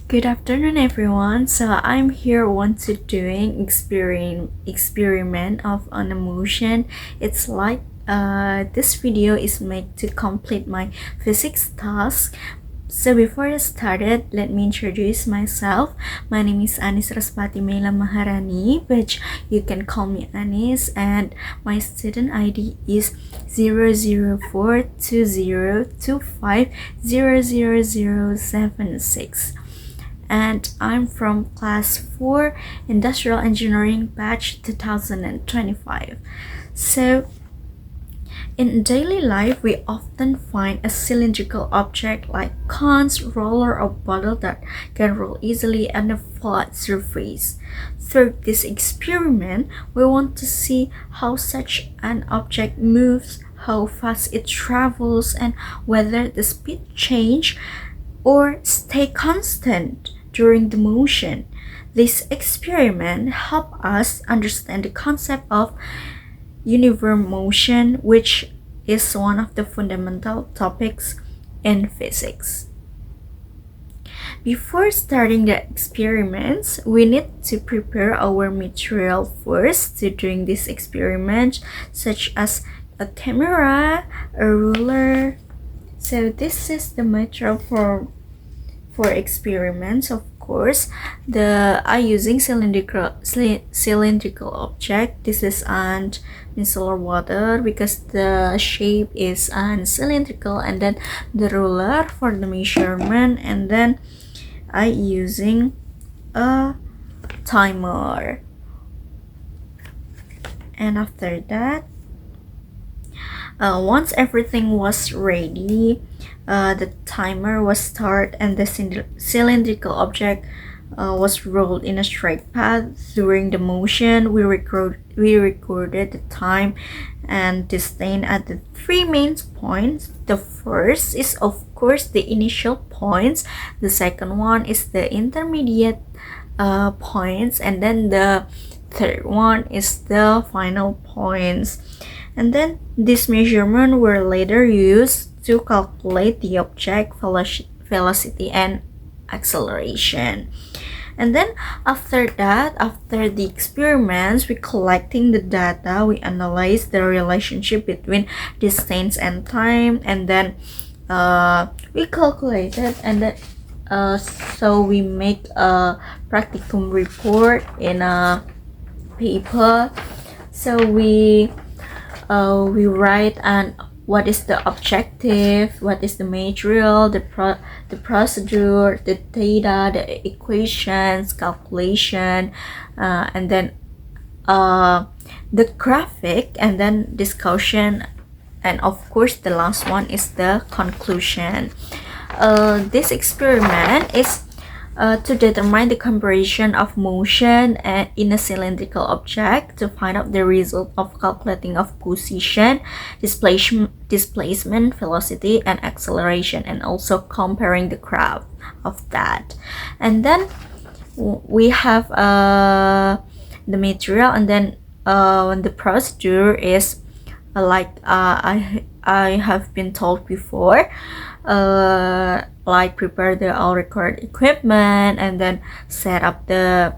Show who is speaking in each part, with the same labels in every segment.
Speaker 1: Good afternoon, everyone. So I'm here want to doing experiment of an emotion. It's like this video is made to complete my physics task. So before I started, let me introduce myself. My name is Aniss Respati Meila Maharani, which you can call me Aniss, and my student ID is 0042025000076. And I'm from class 4 Industrial Engineering batch 2025. So in daily life, we often find a cylindrical object like cones, roller, or bottle that can roll easily on a flat surface. Through this experiment, we want to see how such an object moves, how fast it travels, and whether the speed change or stay constant during the motion. This experiment helps us understand the concept of uniform motion, which is one of the fundamental topics in physics. Before starting the experiments, we need to prepare our material first to doing this experiment, such as a camera, a ruler. So this is the material for experiments. Of course, I using cylindrical object. This is an micellar water because the shape is cylindrical, and then the ruler for the measurement, and then I using a timer. And after that, once everything was ready, the timer was started and the cylindrical object was rolled in a straight path. During the motion, we recorded the time and distance at the three main points. The first is of course the initial points, the second one is the intermediate points, and then the third one is the final points. And then these measurements were later used to calculate the object velocity and acceleration. And then after the experiments, we collecting the data, we analyze the relationship between distance and time, and then we calculated, and then so we make a practicum report in a paper. So we write and what is the objective, what is the material, the procedure, the data, the equations, calculation, and then the graphic, and then discussion, and of course the last one is the conclusion. This experiment is to determine the comparison of motion in a cylindrical object to find out the result of calculating of position, displacement, velocity, and acceleration, and also comparing the graph of that. And then we have the material, and then the procedure is I have been told before, like prepare the all required equipment and then set up the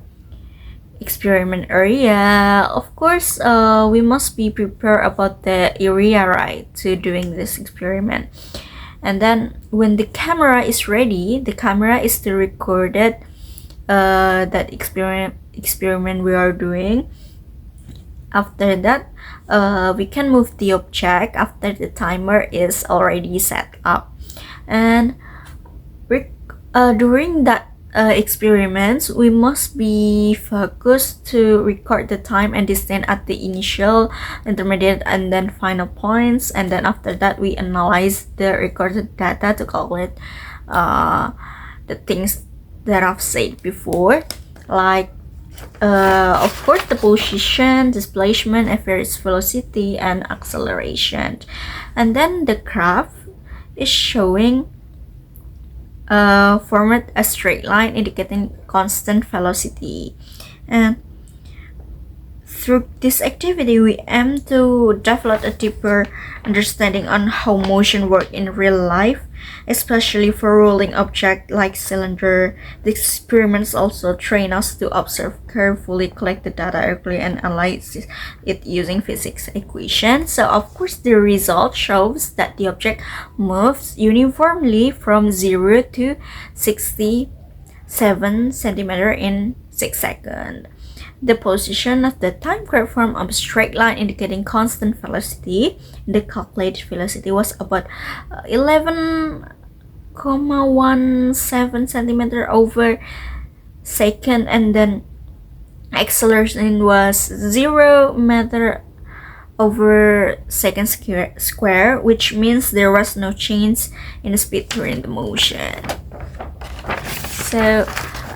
Speaker 1: experiment area. Of course, we must be prepared about the area, right, to doing this experiment. And then when the camera is ready, the camera is to record it, that experiment we are doing. After that, we can move the object after the timer is already set up. And during that experiments, we must be focused to record the time and distance at the initial, intermediate, and then final points. And then after that, we analyze the recorded data to calculate the things that I've said before, like of course the position, displacement, average velocity, and acceleration. And then the graph is showing formed a straight line indicating constant velocity. And through this activity, we aim to develop a deeper understanding on how motion works in real life especially for rolling object like cylinder. The experiments also train us to observe carefully, collect the data accurately, and analyze it using physics equations. So of course the result shows that the object moves uniformly from 0 to 67 centimeter in 6 seconds. The position of the time curve formed a straight line indicating constant velocity. The calculated velocity was about 11,17 centimeter over second, and then acceleration was 0 meter over second square, which means there was no change in the speed during the motion. So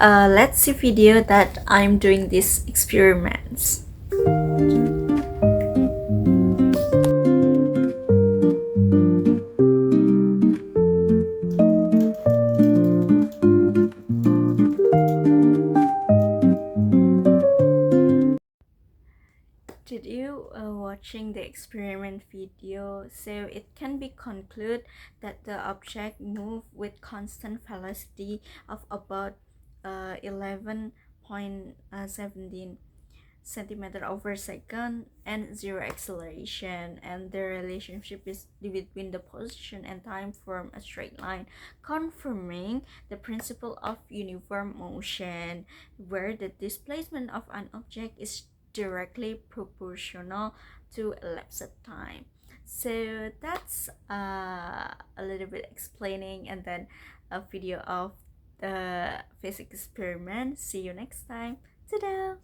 Speaker 1: let's see video that I'm doing these experiments. Did you watching the experiment video? So it can be concluded that the object moved with constant velocity of about 11.17 centimeter over second and zero acceleration, and the relationship is between the position and time form a straight line, confirming the principle of uniform motion where the displacement of an object is directly proportional to elapsed time. So that's a little bit explaining, and then a video of the physics experiment. See you next time. Ta-da!